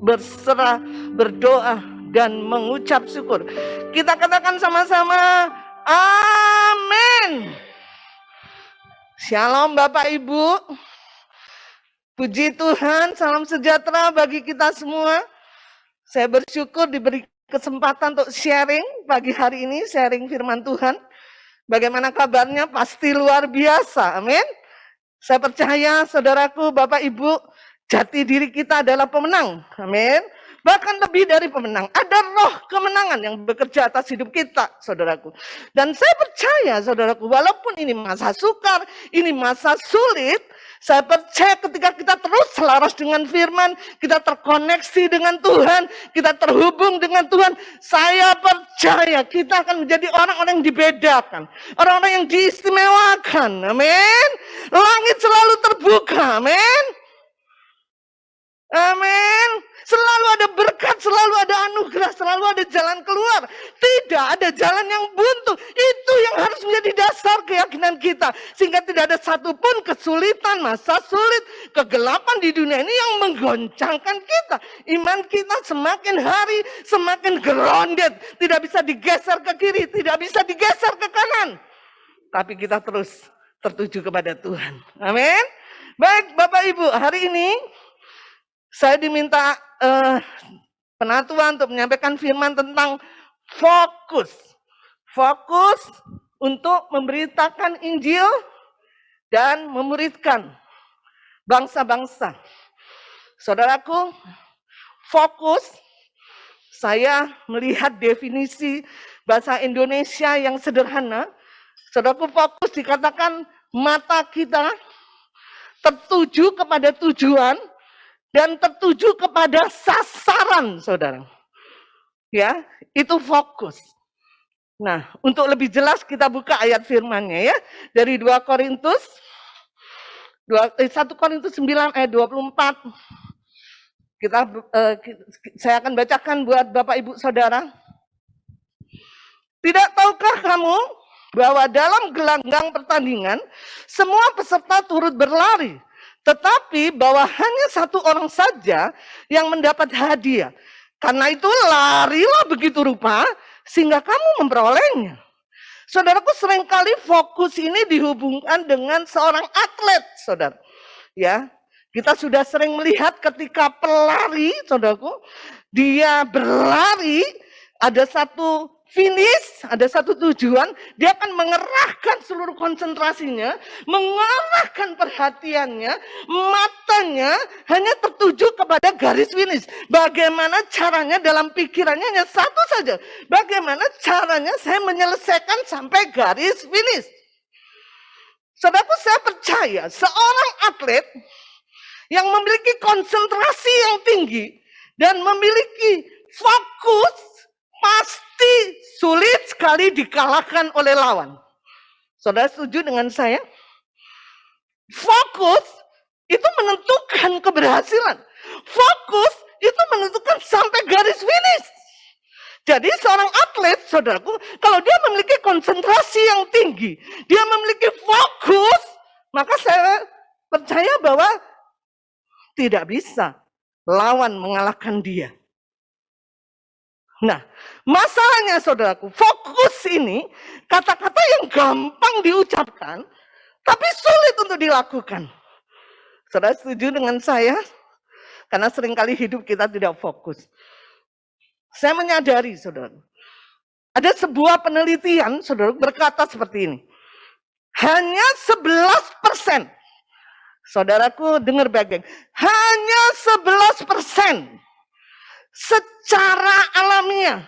berserah, berdoa, dan mengucap syukur. Kita katakan sama-sama, amin. Shalom Bapak Ibu. Puji Tuhan, salam sejahtera bagi kita semua. Saya bersyukur diberi kesempatan untuk sharing pagi hari ini, sharing firman Tuhan. Bagaimana kabarnya? Pasti luar biasa, amin. Saya percaya saudaraku, Bapak Ibu, jati diri kita adalah pemenang, amin. Bahkan lebih dari pemenang, ada roh kemenangan yang bekerja atas hidup kita, saudaraku. Dan saya percaya, saudaraku, walaupun ini masa sukar, ini masa sulit, saya percaya ketika kita terus selaras dengan firman, kita terkoneksi dengan Tuhan, kita terhubung dengan Tuhan, saya percaya kita akan menjadi orang-orang yang dibedakan, orang-orang yang diistimewakan, amin. Langit selalu terbuka, amin. Amin. Selalu ada berkat, selalu ada anugerah, selalu ada jalan keluar. Tidak ada jalan yang buntu. Itu yang harus menjadi dasar keyakinan kita. Sehingga tidak ada satupun kesulitan, masa sulit, kegelapan di dunia ini yang menggoncangkan kita. Iman kita semakin hari semakin grounded. Tidak bisa digeser ke kiri, tidak bisa digeser ke kanan. Tapi kita terus tertuju kepada Tuhan. Amin. Baik Bapak Ibu, hari ini saya diminta penatua untuk menyampaikan firman tentang fokus. Fokus untuk memberitakan Injil dan memuridkan bangsa-bangsa. Saudaraku, fokus, saya melihat definisi bahasa Indonesia yang sederhana. Saudaraku, fokus dikatakan mata kita tertuju kepada tujuan dan tertuju kepada sasaran, saudara. Ya, itu fokus. Nah, untuk lebih jelas kita buka ayat firman-Nya ya. Dari 1 Korintus 9 ayat 24. Saya akan bacakan buat Bapak Ibu Saudara. Tidak tahukah kamu bahwa dalam gelanggang pertandingan semua peserta turut berlari, tetapi bahwa hanya satu orang saja yang mendapat hadiah. Karena itu larilah begitu rupa sehingga kamu memperolehnya. Saudaraku, seringkali fokus ini dihubungkan dengan seorang atlet, saudara. Ya, kita sudah sering melihat ketika pelari, saudaraku, dia berlari, ada satu finish, ada satu tujuan, dia akan mengerahkan seluruh konsentrasinya, mengarahkan perhatiannya, matanya hanya tertuju kepada garis finish. Bagaimana caranya dalam pikirannya hanya satu saja. Bagaimana caranya saya menyelesaikan sampai garis finish. Saudaraku, saya percaya seorang atlet yang memiliki konsentrasi yang tinggi dan memiliki fokus pasti sulit sekali dikalahkan oleh lawan. Saudara setuju dengan saya? Fokus itu menentukan keberhasilan. Fokus itu menentukan sampai garis finish. Jadi seorang atlet, saudaraku, kalau dia memiliki konsentrasi yang tinggi, dia memiliki fokus, maka saya percaya bahwa tidak bisa lawan mengalahkan dia. Nah, masalahnya saudaraku, fokus ini kata-kata yang gampang diucapkan, tapi sulit untuk dilakukan. Saudara setuju dengan saya? Karena seringkali hidup kita tidak fokus. Saya menyadari, saudara, ada sebuah penelitian, saudara, berkata seperti ini. Hanya 11%, saudaraku dengar baik-baik, hanya 11% secara alamiah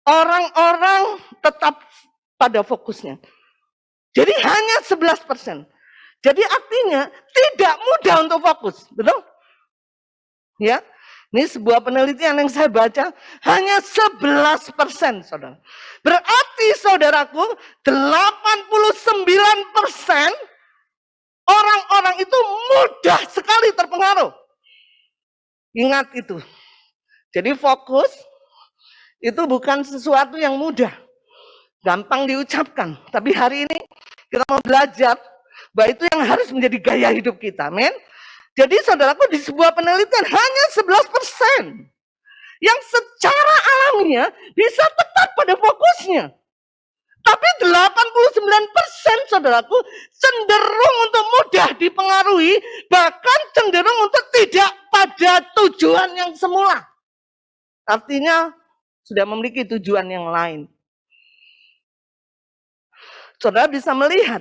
orang-orang tetap pada fokusnya. Jadi hanya 11%. Jadi artinya tidak mudah untuk fokus, betul? Ya, ini sebuah penelitian yang saya baca, hanya 11%, saudara. Berarti saudaraku, 89% orang-orang itu mudah sekali terpengaruh. Ingat itu. Jadi fokus itu bukan sesuatu yang mudah, gampang diucapkan. Tapi hari ini kita mau belajar bahwa itu yang harus menjadi gaya hidup kita, amin. Jadi saudaraku, di sebuah penelitian hanya 11% yang secara alamiah bisa tetap pada fokusnya. Tapi 89% saudaraku cenderung untuk mudah dipengaruhi, bahkan cenderung untuk tidak pada tujuan yang semula. Artinya sudah memiliki tujuan yang lain. Saudara bisa melihat,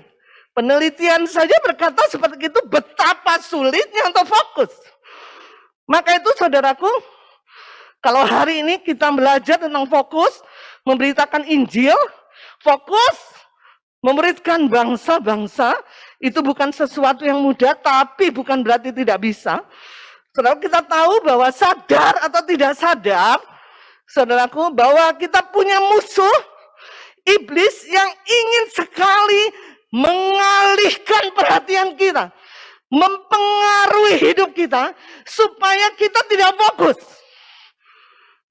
penelitian saja berkata seperti itu, betapa sulitnya untuk fokus. Maka itu saudaraku, kalau hari ini kita belajar tentang fokus, memberitakan Injil, fokus, memuridkan bangsa-bangsa, itu bukan sesuatu yang mudah, tapi bukan berarti tidak bisa. Saudara, kita tahu bahwa sadar atau tidak sadar, saudaraku, bahwa kita punya musuh, iblis yang ingin sekali mengalihkan perhatian kita, mempengaruhi hidup kita, supaya kita tidak fokus.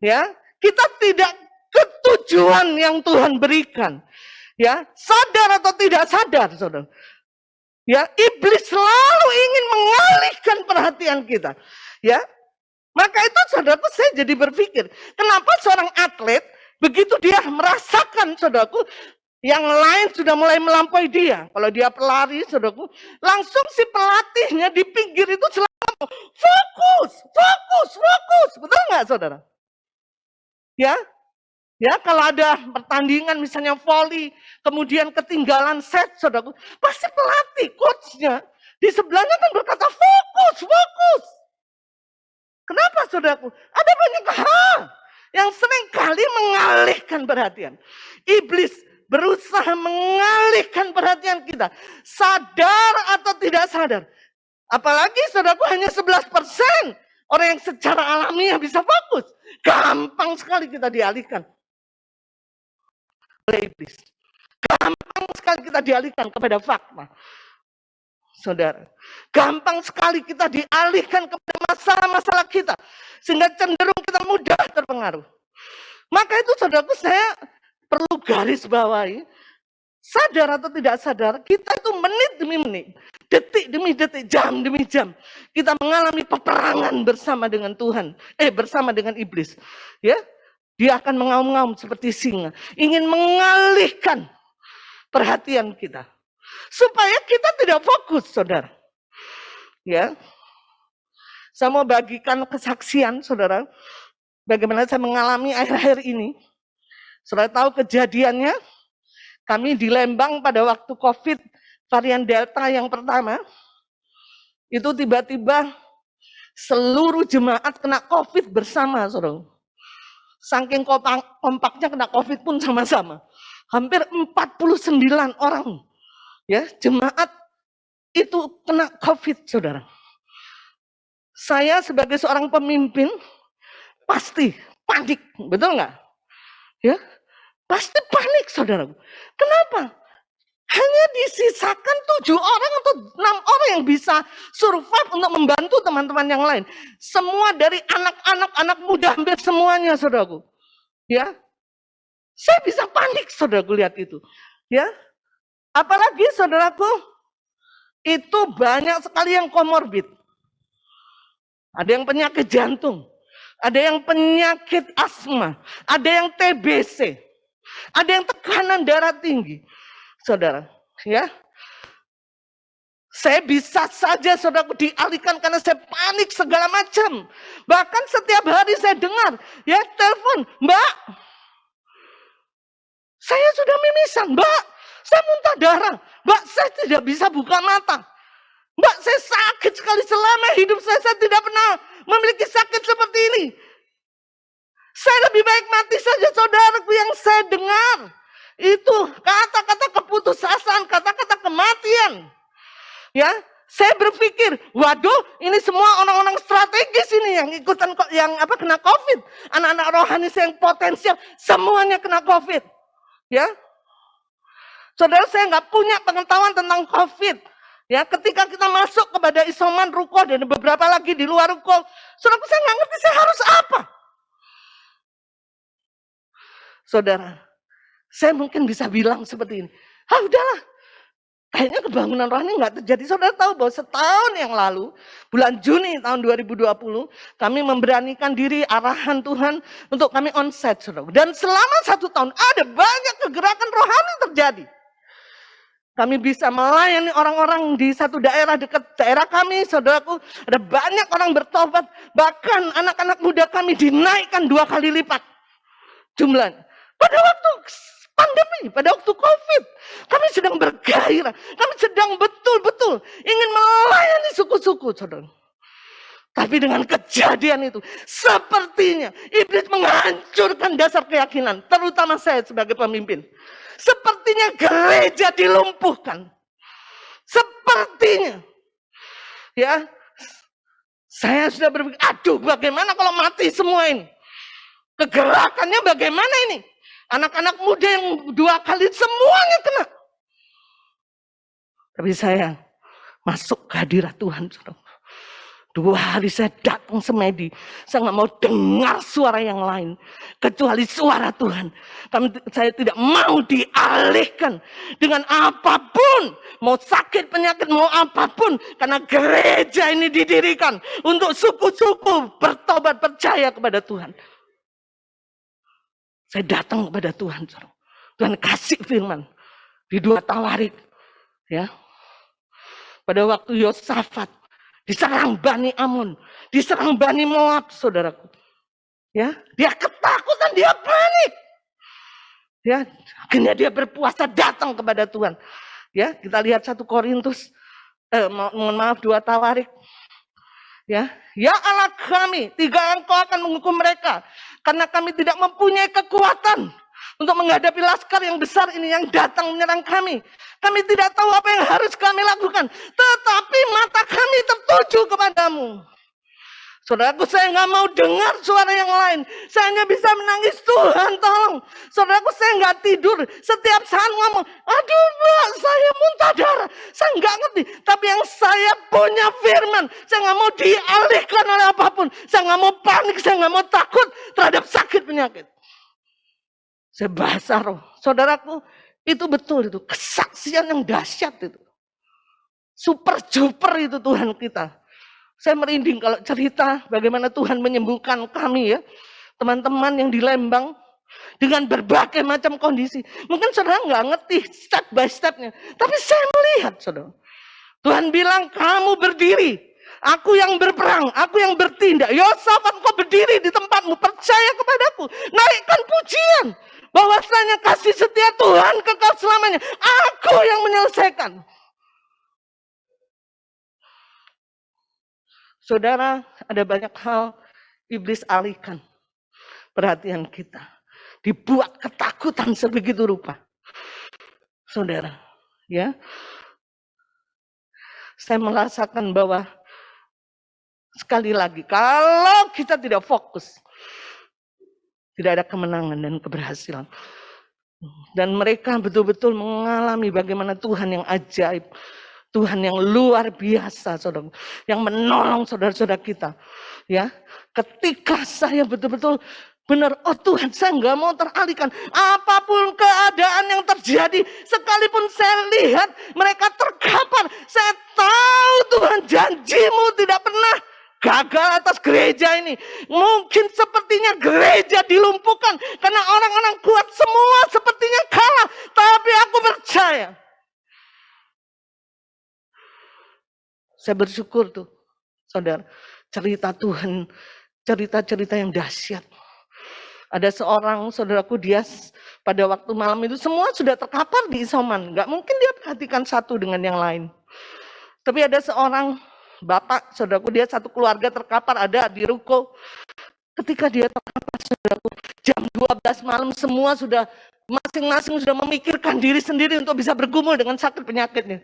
Ya, kita tidak ke tujuan yang Tuhan berikan. Ya, sadar atau tidak sadar, saudara. Ya, iblis selalu ingin mengalihkan perhatian kita. Ya, maka itu saudaraku saya jadi berpikir, kenapa seorang atlet begitu dia merasakan saudaraku yang lain sudah mulai melampaui dia. Kalau dia pelari saudaraku, langsung si pelatihnya di pinggir itu selalu fokus, fokus, fokus. Betul nggak saudara? Ya, ya, kalau ada pertandingan misalnya volley, kemudian ketinggalan set, saudaraku, pasti pelatih, coachnya di sebelahnya kan berkata fokus, fokus. Kenapa saudaraku? Ada banyak hal yang sering kali mengalihkan perhatian. Iblis berusaha mengalihkan perhatian kita, sadar atau tidak sadar. Apalagi saudaraku hanya 11% orang yang secara alamiah bisa fokus. Gampang sekali kita dialihkan oleh iblis. Gampang sekali kita dialihkan kepada fakta. Saudara, gampang sekali kita dialihkan kepada masalah-masalah kita, sehingga cenderung kita mudah terpengaruh. Maka itu saudaraku saya perlu garis bawahi, sadar atau tidak sadar, kita itu menit demi menit, detik demi detik, jam demi jam, kita mengalami peperangan bersama dengan Tuhan, bersama dengan iblis. Ya, dia akan mengaum-ngaum seperti singa, ingin mengalihkan perhatian kita, supaya kita tidak fokus, saudara. Ya, saya mau bagikan kesaksian, saudara, bagaimana saya mengalami akhir-akhir ini. Saudara tahu kejadiannya, kami di Lembang pada waktu COVID varian Delta yang pertama, itu tiba-tiba seluruh jemaat kena COVID bersama, saudara. Saking kompaknya kena COVID pun sama-sama. Hampir 49 orang ya jemaat itu kena COVID, saudara. Saya sebagai seorang pemimpin pasti panik, betul nggak? Ya, pasti panik, saudara. Kenapa? Hanya disisakan 7 orang atau 6 orang yang bisa survive untuk membantu teman-teman yang lain. Semua dari anak-anak, anak muda, hampir semuanya, saudaraku. Ya, saya bisa panik, saudaraku, lihat itu. Ya, apalagi saudaraku, itu banyak sekali yang komorbid. Ada yang penyakit jantung, ada yang penyakit asma, ada yang TBC, ada yang tekanan darah tinggi. Saudara, ya. Saya bisa saja saudaraku dialihkan karena saya panik segala macam. Bahkan setiap hari saya dengar, ya telepon, Mbak, saya sudah mimisan, Mbak, saya muntah darah, Mbak, saya tidak bisa buka mata, Mbak, saya sakit sekali selama hidup saya tidak pernah memiliki sakit seperti ini. Saya lebih baik mati saja, saudaraku. Yang saya dengar itu kata-kata keputusasaan, kata-kata kematian. Ya, saya berpikir, waduh, ini semua orang-orang strategis ini yang ikutan kena COVID. Anak-anak rohani saya yang potensial semuanya kena COVID. Ya, saudara, saya nggak punya pengetahuan tentang COVID. Ya, ketika kita masuk kepada isoman ruko dan beberapa lagi di luar ruko, saudara, saya nggak ngerti saya harus apa. Saudara, saya mungkin bisa bilang seperti ini, udahlah, Kayaknya kebangunan rohani nggak terjadi. Saudara tahu bahwa setahun yang lalu, bulan Juni tahun 2020, kami memberanikan diri arahan Tuhan untuk kami onsite, saudara. Dan selama 1 tahun ada banyak kegerakan rohani terjadi. Kami bisa melayani orang-orang di satu daerah dekat daerah kami, saudaraku. Ada banyak orang bertobat. Bahkan anak-anak muda kami dinaikkan 2 kali lipat jumlahnya. Pada waktu pandemi, pada waktu COVID, kami sedang bergairah. Kami sedang betul-betul ingin melayani suku-suku, saudara. Tapi dengan kejadian itu, sepertinya iblis menghancurkan dasar keyakinan, terutama saya sebagai pemimpin. Sepertinya gereja dilumpuhkan. Sepertinya. Ya, saya sudah berpikir, aduh bagaimana kalau mati semua ini? Kegerakannya bagaimana ini? Anak-anak muda yang 2 kali semuanya kena. Tapi saya masuk ke hadirat Tuhan. 2 hari saya datang semedi. Saya nggak mau dengar suara yang lain. Kecuali suara Tuhan. Saya tidak mau dialihkan dengan apapun. Mau sakit, penyakit, mau apapun. Karena gereja ini didirikan untuk suku-suku bertobat percaya kepada Tuhan. Saya datang kepada Tuhan. Tuhan kasih firman. Di 2 Tawarik. Ya. Pada waktu Yosafat diserang Bani Amun, diserang Bani Moab, saudaraku. Ya, dia ketakutan, dia panik. Ya, akhirnya dia berpuasa datang kepada Tuhan. Ya, kita lihat 1 Korintus, mohon maaf 2 Tawarik. Ya, ya Allah kami, 3 Engkau akan menghukum mereka, karena kami tidak mempunyai kekuatan untuk menghadapi laskar yang besar ini yang datang menyerang kami. Kami tidak tahu apa yang harus kami lakukan. Tetapi mata kami tertuju kepadamu. Saudaraku, saya nggak mau dengar suara yang lain. Saya hanya bisa menangis, Tuhan tolong. Saudaraku, saya nggak tidur. Setiap saat ngomong, aduh Mbak, saya muntah darah. Saya nggak ngerti. Tapi yang saya punya firman. Saya nggak mau dialihkan oleh apapun. Saya nggak mau panik, saya nggak mau takut terhadap sakit penyakit. Saya bahasa roh. Saudaraku, itu betul itu. Kesaksian yang dahsyat itu. Super duper itu Tuhan kita. Saya merinding kalau cerita bagaimana Tuhan menyembuhkan kami ya. Teman-teman yang di Lembang. Dengan berbagai macam kondisi. Mungkin saudara nggak ngerti step by stepnya. Tapi saya melihat saudara. Tuhan bilang kamu berdiri. Aku yang berperang. Aku yang bertindak. Yosafat kau berdiri di tempatmu. Percaya kepadaku. Naikkan pujian. Bahwasanya kasih setia Tuhan kekal selamanya. Aku yang menyelesaikan. Saudara, ada banyak hal iblis alihkan perhatian kita. Dibuat ketakutan sebegitu rupa. Saudara, ya. Saya merasakan bahwa sekali lagi, kalau kita tidak fokus, tidak ada kemenangan dan keberhasilan. Dan mereka betul-betul mengalami bagaimana Tuhan yang ajaib. Tuhan yang luar biasa, saudara. Yang menolong saudara-saudara kita. Ya, ketika saya betul-betul benar, oh Tuhan, saya nggak mau teralihkan. Apapun keadaan yang terjadi, sekalipun saya lihat mereka terkapar. Saya tahu Tuhan, janjimu tidak pernah gagal atas gereja ini. Mungkin sepertinya gereja dilumpuhkan karena orang-orang kuat semua sepertinya kalah. Tapi aku percaya. Saya bersyukur tuh, saudara. Cerita Tuhan, cerita-cerita yang dahsyat. Ada seorang saudaraku, dia pada waktu malam itu semua sudah terkapar di isoman. Gak mungkin dia perhatikan satu dengan yang lain. Tapi ada seorang bapak, saudaraku, dia satu keluarga terkapar ada di ruko. Ketika dia terkapar, saudaraku, jam 12 malam semua sudah masing-masing sudah memikirkan diri sendiri untuk bisa bergumul dengan sakit penyakitnya.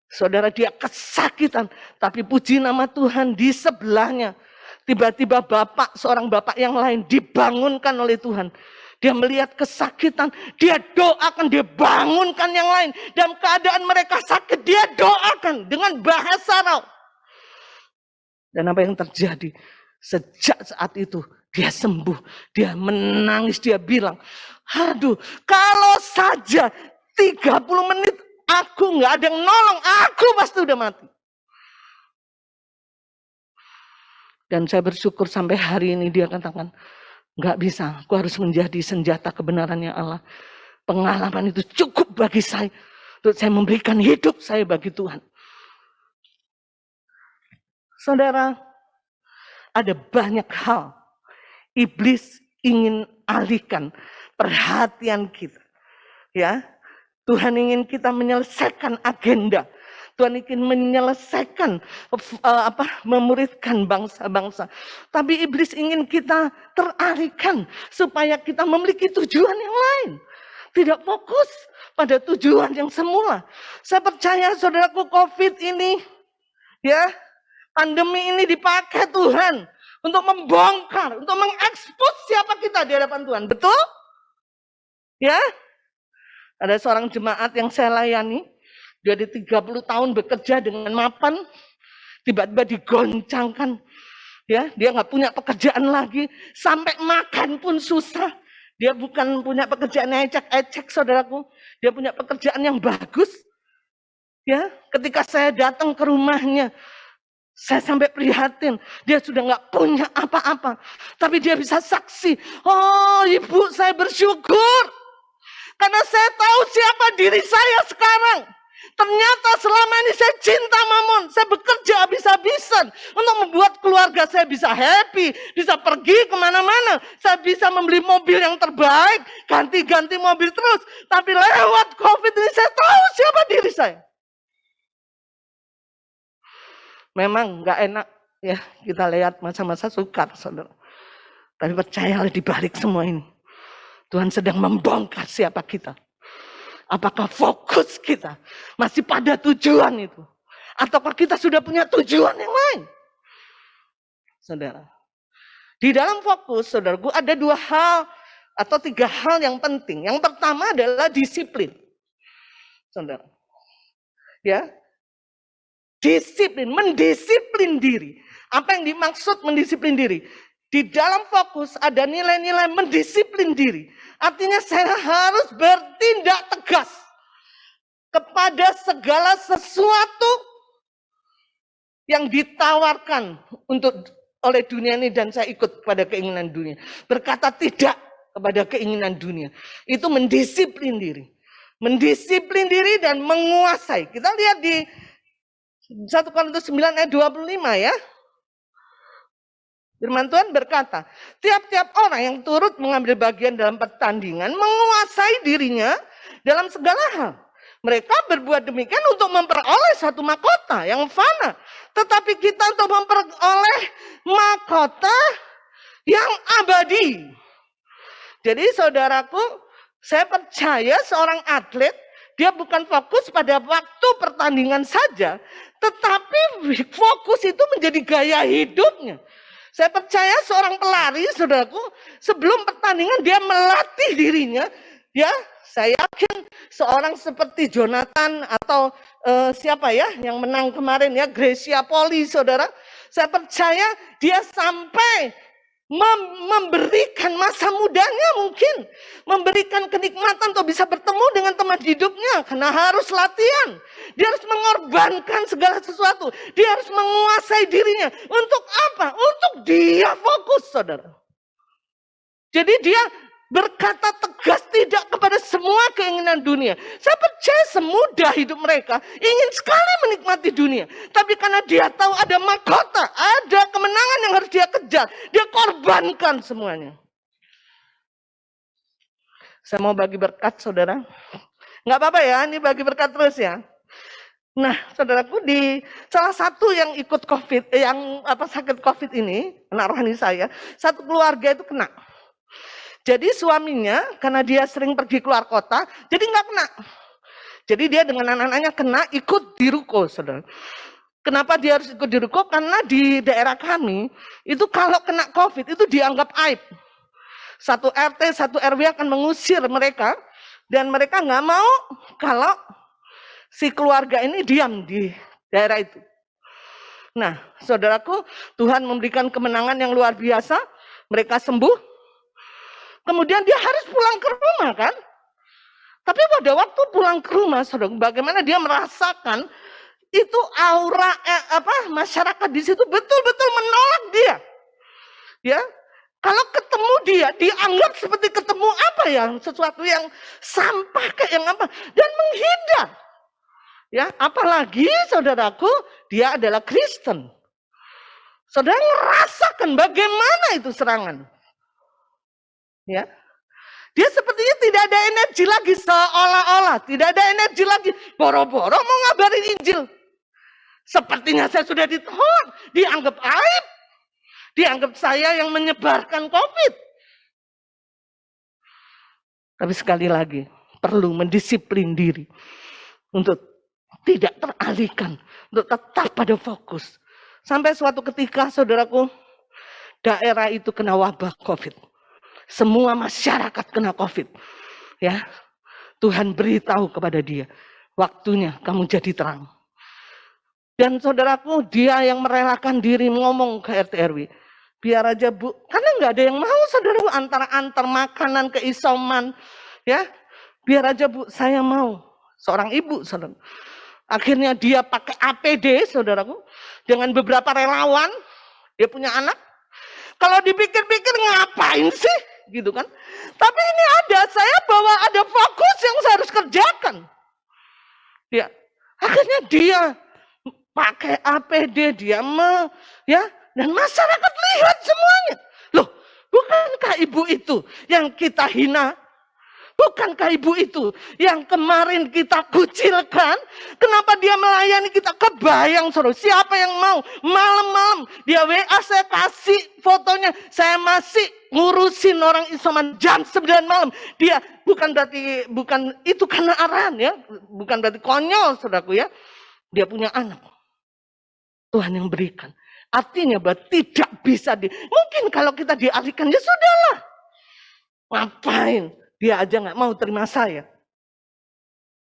Saudara, dia kesakitan, tapi puji nama Tuhan di sebelahnya. Tiba-tiba seorang bapak yang lain dibangunkan oleh Tuhan. Dia melihat kesakitan, dia doakan, dia bangunkan yang lain. Dalam keadaan mereka sakit, dia doakan dengan bahasa roh. Dan apa yang terjadi? Sejak saat itu dia sembuh, dia menangis, dia bilang, aduh kalau saja 30 menit aku, nggak ada yang nolong, aku pasti udah mati. Dan saya bersyukur sampai hari ini dia katakan, nggak bisa, aku harus menjadi senjata kebenarannya Allah. Pengalaman itu cukup bagi saya untuk saya memberikan hidup saya bagi Tuhan. Saudara, ada banyak hal iblis ingin alihkan perhatian kita. Ya, Tuhan ingin kita menyelesaikan agenda. Tuhan ingin menyelesaikan memuridkan bangsa-bangsa. Tapi iblis ingin kita teralihkan supaya kita memiliki tujuan yang lain. Tidak fokus pada tujuan yang semula. Saya percaya saudaraku, COVID ini, ya, pandemi ini dipakai Tuhan untuk membongkar, untuk mengekspos siapa kita di hadapan Tuhan. Betul? Ya? Ada seorang jemaat yang saya layani, dia di 30 tahun bekerja dengan mapan, tiba-tiba digoncangkan. Ya, dia nggak punya pekerjaan lagi, sampai makan pun susah. Dia bukan punya pekerjaan yang ecek-ecek, saudaraku. Dia punya pekerjaan yang bagus. Ya, ketika saya datang ke rumahnya, saya sampai prihatin. Dia sudah nggak punya apa-apa, tapi dia bisa saksi. Oh, ibu, saya bersyukur karena saya tahu siapa diri saya sekarang. Ternyata selama ini saya cinta mamon, saya bekerja habis-habisan untuk membuat keluarga saya bisa happy, bisa pergi kemana-mana, saya bisa membeli mobil yang terbaik, ganti-ganti mobil terus. Tapi lewat COVID ini saya tahu siapa diri saya. Memang nggak enak ya kita lihat masa-masa sukar, saudara. Tapi percayalah di balik semua ini, Tuhan sedang membongkar siapa kita. Apakah fokus kita masih pada tujuan itu? Ataukah kita sudah punya tujuan yang lain? Saudara, di dalam fokus, saudaraku, ada 2 hal atau 3 hal yang penting. Yang pertama adalah disiplin. Saudara, ya, disiplin, mendisiplin diri. Apa yang dimaksud mendisiplin diri? Di dalam fokus ada nilai-nilai mendisiplin diri. Artinya saya harus bertindak tegas kepada segala sesuatu yang ditawarkan oleh dunia ini, dan saya ikut pada keinginan dunia. Berkata tidak kepada keinginan dunia. Itu mendisiplin diri. Mendisiplin diri dan menguasai. Kita lihat di 1 Korintus 9 ayat 25 ya. Firman Tuhan berkata, tiap-tiap orang yang turut mengambil bagian dalam pertandingan menguasai dirinya dalam segala hal. Mereka berbuat demikian untuk memperoleh satu mahkota yang fana. Tetapi kita untuk memperoleh mahkota yang abadi. Jadi saudaraku, saya percaya seorang atlet, dia bukan fokus pada waktu pertandingan saja, tetapi fokus itu menjadi gaya hidupnya. Saya percaya seorang pelari, saudaraku, sebelum pertandingan dia melatih dirinya. Ya, saya yakin seorang seperti Jonathan atau siapa ya yang menang kemarin ya, Gracia Poli, saudara. Saya percaya dia sampai memberikan masa mudanya mungkin, memberikan kenikmatan untuk bisa bertemu dengan teman hidupnya, karena harus latihan. Dia harus mengorbankan segala sesuatu. Dia harus menguasai dirinya. Untuk apa? Untuk dia fokus, saudara. Jadi dia berkata tegas tidak kepada semua keinginan dunia. Saya percaya semudah hidup mereka ingin sekali menikmati dunia. Tapi karena dia tahu ada mahkota, ada kemenangan yang harus dia kejar, dia korbankan semuanya. Saya mau bagi berkat, saudara. Nggak apa-apa ya, ini bagi berkat terus ya. Nah, saudaraku, di salah satu yang ikut COVID, sakit COVID ini, anak rohani saya, satu keluarga itu kena. Jadi suaminya, karena dia sering pergi keluar kota, jadi nggak kena. Jadi dia dengan anak-anaknya kena, ikut di ruko, saudara. Kenapa dia harus ikut di ruko? Karena di daerah kami, itu kalau kena COVID, itu dianggap aib. Satu RT, satu RW akan mengusir mereka, dan mereka nggak mau kalau si keluarga ini diam di daerah itu. Nah, saudaraku, Tuhan memberikan kemenangan yang luar biasa, mereka sembuh. Kemudian dia harus pulang ke rumah kan. Tapi pada waktu pulang ke rumah, saudara, bagaimana dia merasakan itu aura masyarakat di situ betul-betul menolak dia. Ya, kalau ketemu dia dianggap seperti ketemu apa ya, sesuatu yang sampah kayak yang apa, dan menghindar. Ya, apalagi saudaraku, dia adalah Kristen. Saudara merasakan bagaimana itu serangan. Ya. Dia sepertinya tidak ada energi lagi, seolah-olah tidak ada energi lagi. Boro-boro mau ngabarin Injil. Sepertinya saya sudah ditolak, dianggap aib. Dianggap saya yang menyebarkan COVID. Tapi sekali lagi, perlu mendisiplin diri untuk tidak teralihkan, untuk tetap pada fokus. Sampai suatu ketika, saudaraku, daerah itu kena wabah COVID. Semua masyarakat kena COVID. Ya, Tuhan beritahu kepada dia, waktunya kamu jadi terang. Dan saudaraku, dia yang merelakan diri ngomong ke RT RW. Biar aja Bu, karena nggak ada yang mau saudaraku, antar makanan ke isoman. Ya, biar aja Bu, saya mau. Seorang ibu, saudara. Akhirnya dia pakai APD, saudaraku, dengan beberapa relawan. Dia punya anak. Kalau dipikir-pikir ngapain sih, gitu kan? Tapi ini saya bawa ada fokus yang saya harus kerjakan. Ya, akhirnya dia pakai APD, dia dan masyarakat lihat semuanya. Loh, bukankah ibu itu yang kita hina? Bukankah ibu itu yang kemarin kita kucilkan? Kenapa dia melayani kita? Kebayang, saudara, siapa yang mau? Malam-malam dia WA, saya kasih fotonya. Saya masih ngurusin orang isoman jam 9 malam. Dia bukan itu karena arahan ya. Bukan berarti konyol, saudaraku ya. Dia punya anak. Tuhan yang berikan. Artinya bahwa tidak bisa mungkin kalau kita dialihkan, ya sudahlah. Ngapain? Dia aja nggak mau terima saya.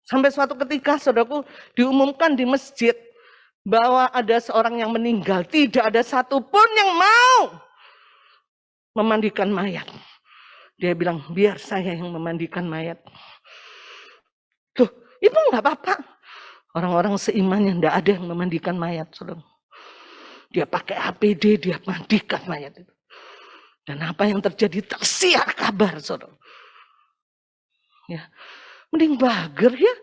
Sampai suatu ketika, saudaraku, diumumkan di masjid bahwa ada seorang yang meninggal. Tidak ada satupun yang mau memandikan mayat. Dia bilang, biar saya yang memandikan mayat. Tuh, ibu nggak apa-apa. Orang-orang seimannya nggak ada yang memandikan mayat, saudara. Dia pakai APD, dia mandikan mayat itu. Dan apa yang terjadi, tersiar kabar, saudara. Ya, mending bager ya.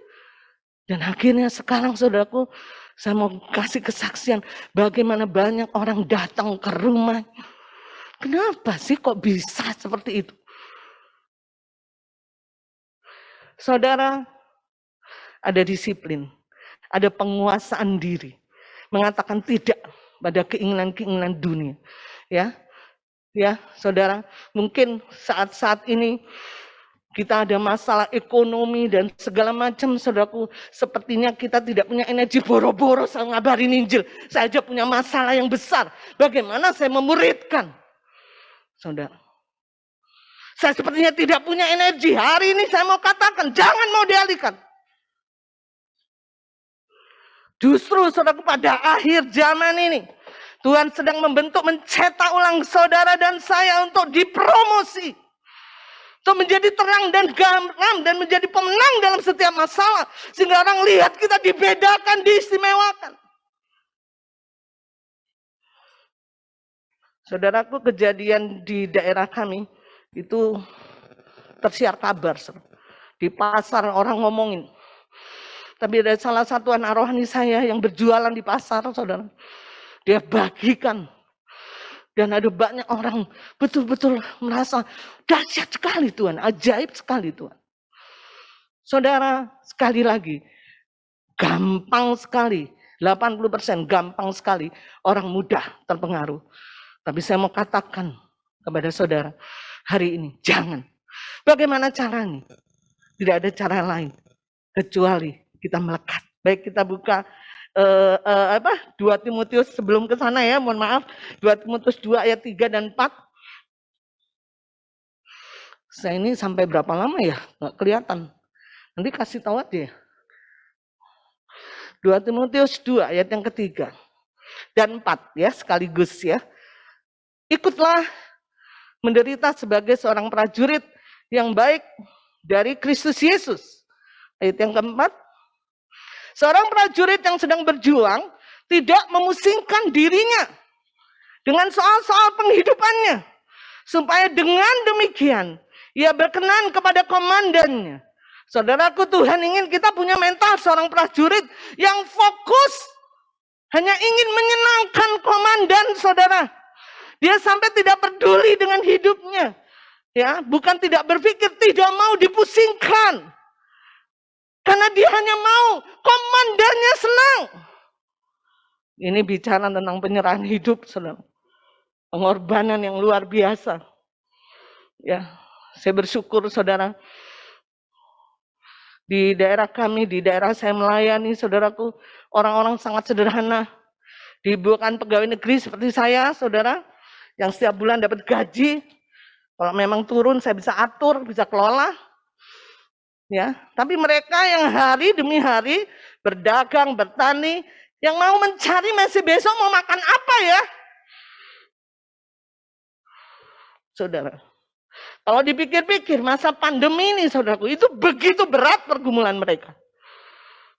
Dan akhirnya sekarang, saudaraku, saya mau kasih kesaksian bagaimana banyak orang datang ke rumah. Kenapa sih kok bisa seperti itu? Saudara, ada disiplin, ada penguasaan diri, mengatakan tidak pada keinginan-keinginan dunia. Ya, saudara, mungkin saat-saat ini kita ada masalah ekonomi dan segala macam, saudaraku. Sepertinya kita tidak punya energi, boro-boro saya ngabarin Injil. Saya aja punya masalah yang besar. Bagaimana saya memuridkan? Saudara, saya sepertinya tidak punya energi. Hari ini saya mau katakan, jangan mau dialihkan. Justru saudaraku, pada akhir zaman ini, Tuhan sedang membentuk, mencetak ulang saudara dan saya untuk dipromosi. Untuk menjadi terang dan garam dan menjadi pemenang dalam setiap masalah. Sehingga orang lihat kita dibedakan, diistimewakan. Saudaraku, kejadian di daerah kami itu tersiar kabar. Di pasar orang ngomongin. Tapi ada salah satu anak rohani saya yang berjualan di pasar, saudara. Dia bagikan. Dan ada banyak orang betul-betul merasa dahsyat sekali Tuhan, ajaib sekali Tuhan. Saudara, sekali lagi, gampang sekali, 80% gampang sekali orang mudah terpengaruh. Tapi saya mau katakan kepada saudara, hari ini jangan. Bagaimana caranya? Tidak ada cara lain kecuali kita melekat. Baik, kita buka 2 Timotius sebelum ke sana ya, mohon maaf. 2 Timotius 2 ayat 3 dan 4. Saya ini sampai berapa lama ya? Nggak kelihatan. Nanti kasih tahu aja. 2 Timotius 2 ayat yang ketiga dan 4 ya, sekaligus ya. Ikutlah menderita sebagai seorang prajurit yang baik dari Kristus Yesus. Ayat yang keempat, seorang prajurit yang sedang berjuang tidak memusingkan dirinya dengan soal-soal penghidupannya, supaya dengan demikian ia berkenan kepada komandannya. Saudaraku, Tuhan ingin kita punya mental seorang prajurit yang fokus hanya ingin menyenangkan komandan, saudara. Dia sampai tidak peduli dengan hidupnya. Ya, bukan tidak berpikir, tidak mau dipusingkan. Karena dia hanya mau komandannya senang. Ini bicara tentang penyerahan hidup, saudara. Pengorbanan yang luar biasa. Ya, saya bersyukur, saudara. Di daerah kami, di daerah saya melayani, saudaraku, orang-orang sangat sederhana. Bukan pegawai negeri seperti saya, saudara, yang setiap bulan dapat gaji. Kalau memang turun, saya bisa atur, bisa kelola. Ya, tapi mereka yang hari demi hari berdagang, bertani, yang mau mencari masih besok mau makan apa ya? Saudara, kalau dipikir-pikir masa pandemi ini, saudaraku, itu begitu berat pergumulan mereka.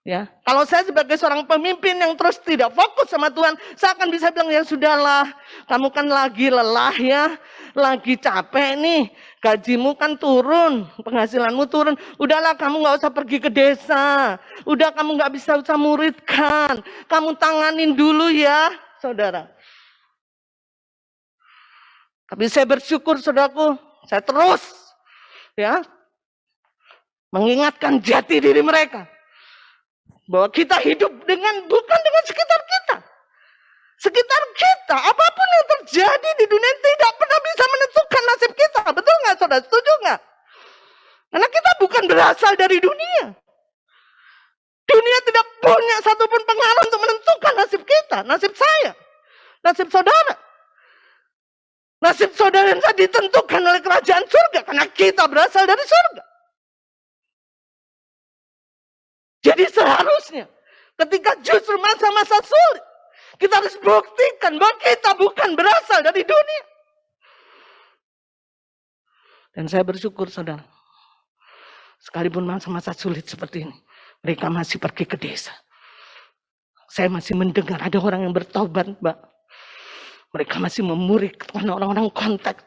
Ya, kalau saya sebagai seorang pemimpin yang terus tidak fokus sama Tuhan, saya akan bisa bilang, ya sudahlah, kamu kan lagi lelah ya, lagi capek nih, gajimu kan turun, penghasilanmu turun, udahlah kamu nggak usah pergi ke desa, udah kamu nggak usah muridkan, kamu tanganin dulu ya, saudara. Tapi saya bersyukur, saudaraku, saya terus ya mengingatkan jati diri mereka. Bahwa kita hidup bukan dengan sekitar kita. Sekitar kita, apapun yang terjadi di dunia tidak pernah bisa menentukan nasib kita. Betul nggak, saudara? Setuju nggak? Karena kita bukan berasal dari dunia. Dunia tidak punya satupun pengaruh untuk menentukan nasib kita, nasib saya, nasib saudara. Nasib saudara yang ditentukan oleh kerajaan surga karena kita berasal dari surga. Jadi seharusnya ketika justru masa-masa sulit, kita harus buktikan bahwa kita bukan berasal dari dunia. Dan saya bersyukur, saudara, sekalipun masa-masa sulit seperti ini, mereka masih pergi ke desa. Saya masih mendengar ada orang yang bertobat, Mbak. Mereka masih memuridkan orang-orang kontak.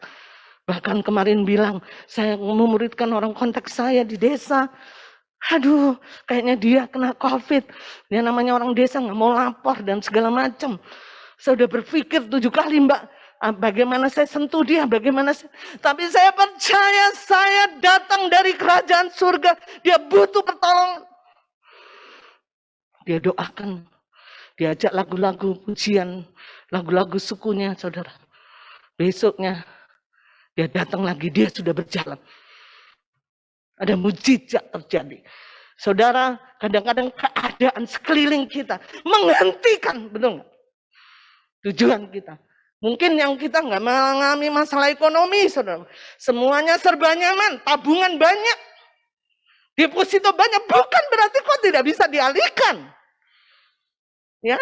Bahkan kemarin bilang, saya memuridkan orang kontak saya di desa. Aduh, kayaknya dia kena COVID. Dia namanya orang desa, nggak mau lapor dan segala macam. Saya udah berpikir 7 kali, Mbak, bagaimana saya sentuh dia, tapi saya percaya saya datang dari kerajaan surga. Dia butuh pertolongan. Dia doakan, diajak lagu-lagu pujian, lagu-lagu sukunya, saudara. Besoknya dia datang lagi, dia sudah berjalan. Ada mujizat terjadi. Saudara, kadang-kadang keadaan sekeliling kita menghentikan, betul nggak? Tujuan kita. Mungkin yang kita nggak mengalami masalah ekonomi, saudara. Semuanya serba nyaman, tabungan banyak, deposito banyak, bukan berarti kok tidak bisa dialihkan. Ya,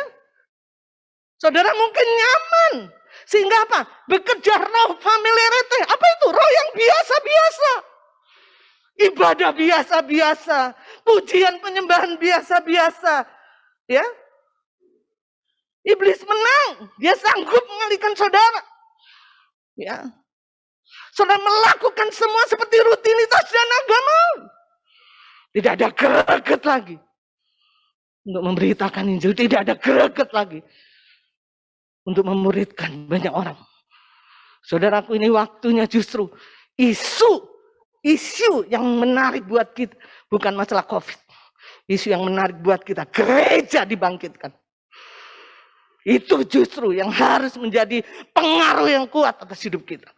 saudara mungkin nyaman, sehingga apa? Bekerja roh familiarity. Apa itu? Roh yang biasa-biasa. Ibadah biasa-biasa, pujian penyembahan biasa-biasa. Ya, iblis menang, dia sanggup mengalihkan saudara. Ya, saudara melakukan semua seperti rutinitas dan agama. Tidak ada greget lagi untuk memberitakan Injil, tidak ada greget lagi untuk memuridkan banyak orang. Saudaraku, ini waktunya justru isu yang menarik buat kita bukan masalah COVID. Isu yang menarik buat kita, gereja dibangkitkan. Itu justru yang harus menjadi pengaruh yang kuat atas hidup kita.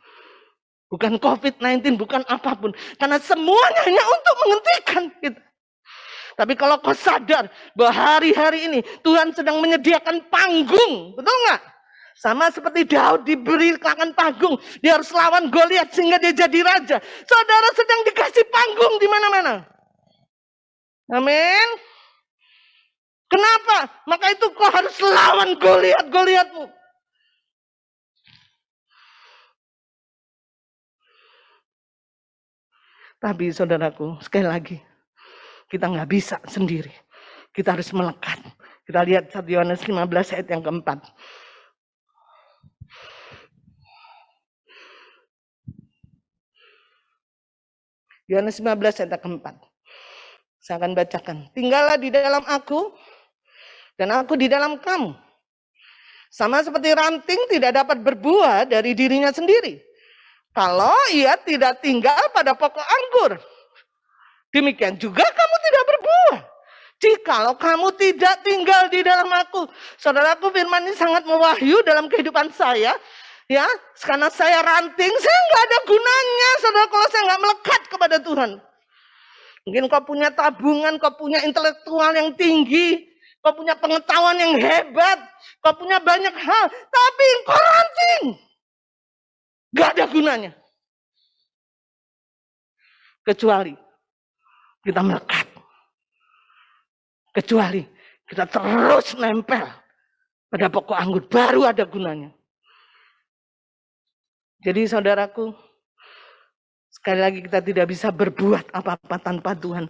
Bukan COVID-19, bukan apapun. Karena semuanya hanya untuk menghentikan kita. Tapi kalau kau sadar bahwa hari-hari ini Tuhan sedang menyediakan panggung, betul nggak? Sama seperti Daud diberikan panggung, dia harus lawan Goliat sehingga dia jadi raja. Saudara sedang dikasih panggung di mana-mana. Amin. Kenapa? Maka itu kau harus lawan Goliatmu. Tapi saudaraku, sekali lagi, Kita nggak bisa sendiri. Kita harus melekat. Kita lihat 1 Yohanes 15 ayat yang keempat. Yohanes 15 ayat keempat. Saya akan bacakan. Tinggallah di dalam aku, dan aku di dalam kamu. Sama seperti ranting tidak dapat berbuah dari dirinya sendiri, kalau ia tidak tinggal pada pokok anggur. Demikian juga kamu tidak berbuah jikalau kamu tidak tinggal di dalam aku. Saudaraku, firman ini sangat mewahyu dalam kehidupan saya. Ya, karena saya ranting, saya nggak ada gunanya, saudara, kalau saya nggak melekat kepada Tuhan. Mungkin kau punya tabungan, kau punya intelektual yang tinggi, kau punya pengetahuan yang hebat, kau punya banyak hal, tapi kau ranting. Nggak ada gunanya. Kecuali kita melekat. Kecuali kita terus nempel pada pokok anggur, baru ada gunanya. Jadi saudaraku, sekali lagi kita tidak bisa berbuat apa-apa tanpa Tuhan.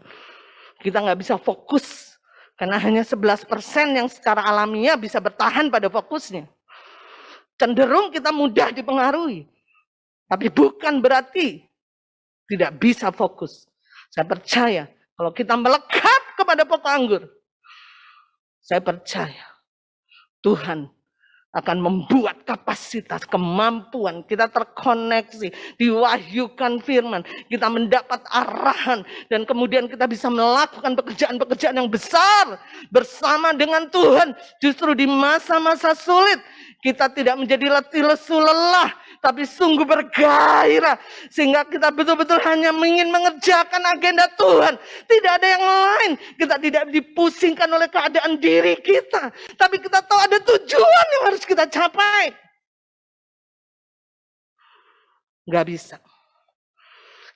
Kita nggak bisa fokus, karena hanya 11% yang secara alamiah bisa bertahan pada fokusnya. Cenderung kita mudah dipengaruhi, tapi bukan berarti tidak bisa fokus. Saya percaya kalau kita melekat kepada pokok anggur, saya percaya Tuhan akan membuat kapasitas, kemampuan, kita terkoneksi, diwahyukan firman, kita mendapat arahan, dan kemudian kita bisa melakukan pekerjaan-pekerjaan yang besar bersama dengan Tuhan. Justru di masa-masa sulit, kita tidak menjadi letih lesu lelah, tapi sungguh bergairah, sehingga kita betul-betul hanya ingin mengerjakan agenda Tuhan. Tidak ada yang lain. Kita tidak dipusingkan oleh keadaan diri kita, tapi kita tahu ada tujuan yang harus kita capai. Gak bisa.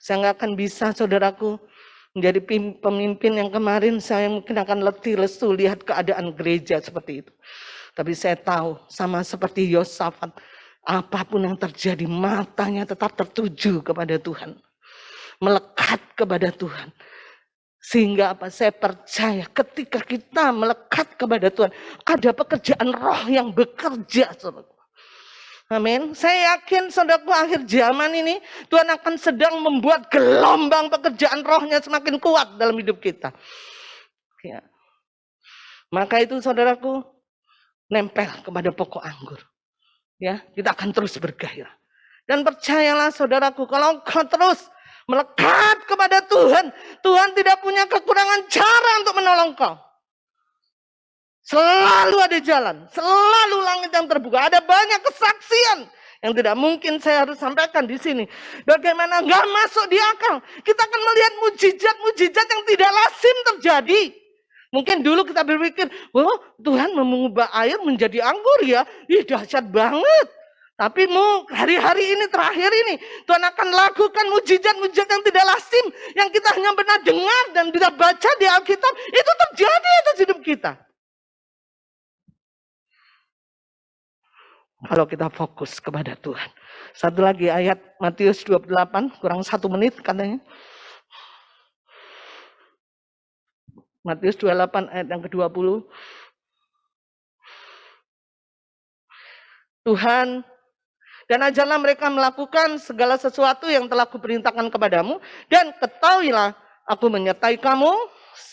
Saya gak akan bisa, saudaraku, menjadi pemimpin yang kemarin saya mungkin akan letih lesu lihat keadaan gereja seperti itu. Tapi saya tahu, sama seperti Yosafat, apapun yang terjadi, matanya tetap tertuju kepada Tuhan. Melekat kepada Tuhan. Sehingga apa? Saya percaya ketika kita melekat kepada Tuhan, ada pekerjaan roh yang bekerja. Saudara. Amin. Saya yakin saudaraku, akhir zaman ini Tuhan akan sedang membuat gelombang pekerjaan rohnya semakin kuat dalam hidup kita. Ya. Maka itu saudaraku, nempel kepada pokok anggur. Ya, kita akan terus bergairah. Dan percayalah saudaraku, kalau engkau terus melekat kepada Tuhan, Tuhan tidak punya kekurangan cara untuk menolong kau. Selalu ada jalan, selalu langit yang terbuka. Ada banyak kesaksian yang tidak mungkin saya harus sampaikan di sini. Bagaimana nggak masuk di akal. Kita akan melihat mujizat-mujizat yang tidak lazim terjadi. Mungkin dulu kita berpikir, oh Tuhan mengubah air menjadi anggur ya, ih dahsyat banget. Tapi hari-hari ini, terakhir ini, Tuhan akan lakukan mujizat-mujizat yang tidak lazim, yang kita hanya pernah dengar dan kita baca di Alkitab, itu terjadi atas hidup kita. Kalau kita fokus kepada Tuhan. Satu lagi ayat Matius 28, kurang 1 menit katanya. Matius 28 ayat yang ke-20. Tuhan, dan ajarlah mereka melakukan segala sesuatu yang telah kuperintahkan kepadamu, dan ketahuilah aku menyertai kamu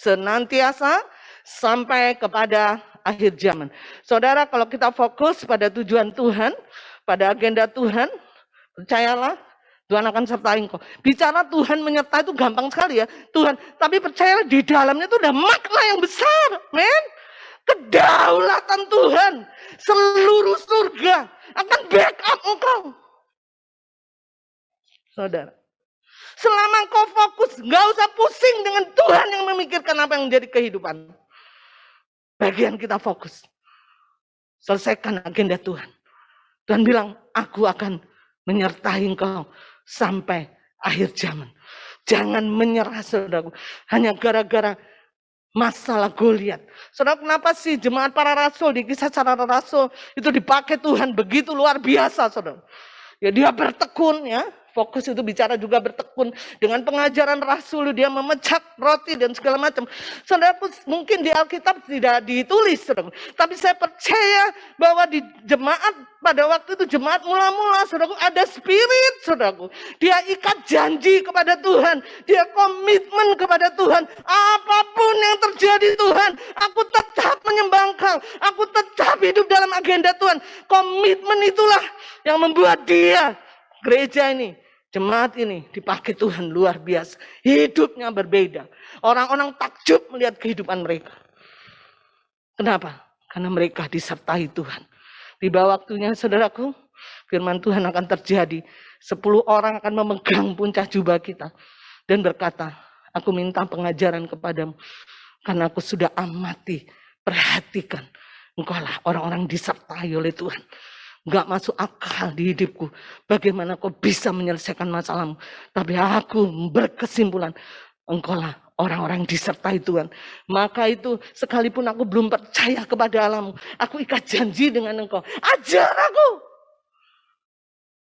senantiasa sampai kepada akhir zaman. Saudara, kalau kita fokus pada tujuan Tuhan, pada agenda Tuhan, percayalah Tuhan akan sertai engkau. Bicara Tuhan menyertai itu gampang sekali ya. Tuhan, tapi percayalah di dalamnya itu ada makna yang besar. Men, kedaulatan Tuhan, seluruh surga akan backup engkau. Saudara, selama engkau fokus, gak usah pusing dengan Tuhan yang memikirkan apa yang menjadi kehidupan. Bagian kita fokus. Selesaikan agenda Tuhan. Tuhan bilang, aku akan menyertai engkau sampai akhir zaman. Jangan menyerah, saudaraku. Hanya gara-gara masalah Goliat. Saudara, kenapa sih jemaat para rasul di kisah para rasul itu dipakai Tuhan begitu luar biasa, saudara? Ya dia bertekun ya. Fokus itu bicara juga bertekun. Dengan pengajaran Rasul dia memecah roti dan segala macam. Saudaraku, mungkin di Alkitab tidak ditulis, saudaraku. Tapi saya percaya bahwa di jemaat pada waktu itu, jemaat mula-mula, saudaraku, ada spirit, saudaraku. Dia ikat janji kepada Tuhan. Dia komitmen kepada Tuhan. Apapun yang terjadi Tuhan, aku tetap menyembah Engkau. Aku tetap hidup dalam agenda Tuhan. Komitmen itulah yang membuat dia, gereja ini, jemaat ini dipakai Tuhan luar biasa. Hidupnya berbeda. Orang-orang takjub melihat kehidupan mereka. Kenapa? Karena mereka disertai Tuhan. Tiba waktunya, saudaraku, firman Tuhan akan terjadi. 10 orang akan memegang puncak jubah kita dan berkata, aku minta pengajaran kepadamu karena aku sudah amati, perhatikan. Engkaulah orang-orang disertai oleh Tuhan. Enggak masuk akal di hidupku. Bagaimana kau bisa menyelesaikan masalahmu. Tapi aku berkesimpulan. Engkaulah orang-orang disertai Tuhan. Maka itu sekalipun aku belum percaya kepada Allahmu. Aku ikat janji dengan engkau. Ajar aku.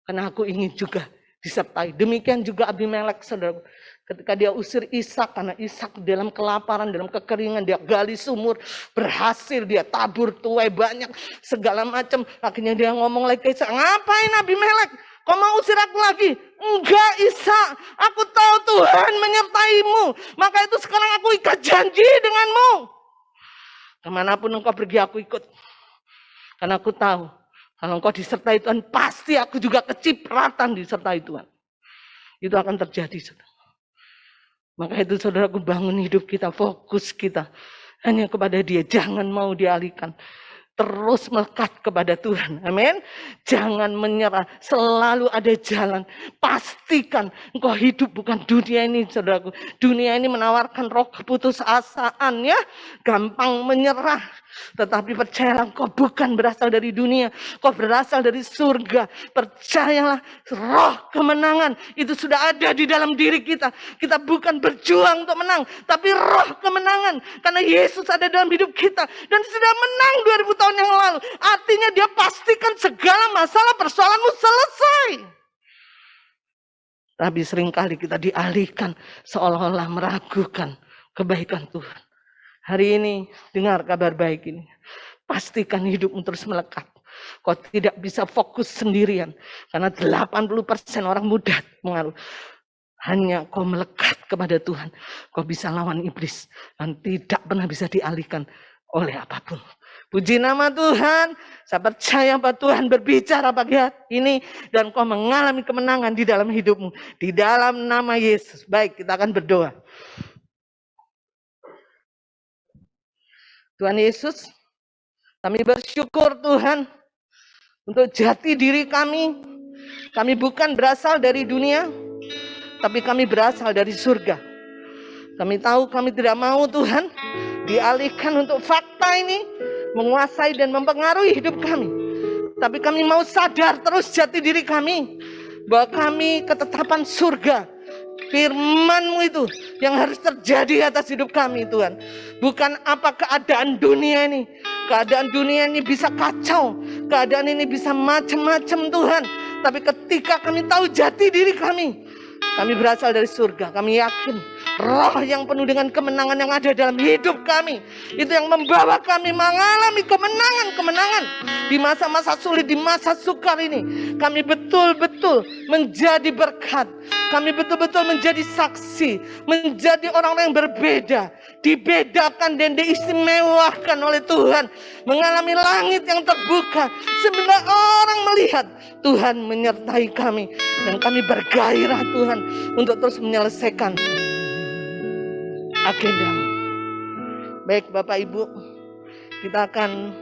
Karena aku ingin juga disertai. Demikian juga Abimelek, saudaraku. Ketika dia usir Ishak, karena Ishak dalam kelaparan, dalam kekeringan, dia gali sumur, berhasil, dia tabur tuai banyak, segala macam. Akhirnya dia ngomong lagi ke Ishak, ngapain Abimelek? Kau mau usir aku lagi? Enggak Ishak, aku tahu Tuhan menyertaimu. Maka itu sekarang aku ikat janji denganmu. Kemanapun engkau pergi aku ikut. Karena aku tahu, kalau engkau disertai Tuhan, pasti aku juga kecipratan disertai Tuhan. Itu akan terjadi, saudara. Maka itu saudaraku, bangun hidup kita, fokus kita hanya kepada Dia. Jangan mau dialihkan. Terus melekat kepada Tuhan. Amin. Jangan menyerah. Selalu ada jalan. Pastikan engkau hidup bukan dunia ini, saudaraku. Dunia ini menawarkan roh keputusasaan, ya. Gampang menyerah. Tetapi percayalah, kau bukan berasal dari dunia. Kau berasal dari surga. Percayalah, roh kemenangan itu sudah ada di dalam diri kita. Kita bukan berjuang untuk menang, tapi roh kemenangan. Karena Yesus ada dalam hidup kita. Dan sudah menang 2000 tahun yang lalu. Artinya dia pastikan segala masalah persoalanmu selesai. Tapi seringkali kita dialihkan seolah-olah meragukan kebaikan Tuhan. Hari ini dengar kabar baik ini. Pastikan hidupmu terus melekat. Kau tidak bisa fokus sendirian. Karena 80% orang mudah mengaruh. Hanya kau melekat kepada Tuhan. Kau bisa lawan iblis. Dan tidak pernah bisa dialihkan oleh apapun. Puji nama Tuhan. Saya percaya bahwa Tuhan berbicara pagi hari ini. Dan kau mengalami kemenangan di dalam hidupmu. Di dalam nama Yesus. Baik, kita akan berdoa. Tuhan Yesus, kami bersyukur Tuhan untuk jati diri kami. Kami bukan berasal dari dunia, tapi kami berasal dari surga. Kami tahu kami tidak mau Tuhan dialihkan untuk fakta ini menguasai dan mempengaruhi hidup kami. Tapi kami mau sadar terus jati diri kami bahwa kami ketetapan surga. Firman-Mu itu yang harus terjadi atas hidup kami Tuhan. Bukan apa keadaan dunia ini. Keadaan dunia ini bisa kacau. Keadaan ini bisa macam-macam Tuhan. Tapi ketika kami tahu jati diri kami berasal dari surga. Kami yakin roh yang penuh dengan kemenangan yang ada dalam hidup kami. Itu yang membawa kami mengalami kemenangan-kemenangan. Di masa-masa sulit, di masa sukar ini. Kami betul-betul menjadi berkat. Kami betul-betul menjadi saksi. Menjadi orang-orang yang berbeda. Dibedakan dan diistimewakan oleh Tuhan. Mengalami langit yang terbuka. Sehingga orang melihat Tuhan menyertai kami. Dan kami bergairah Tuhan untuk terus menyelesaikan agenda. Baik Bapak Ibu, kita akan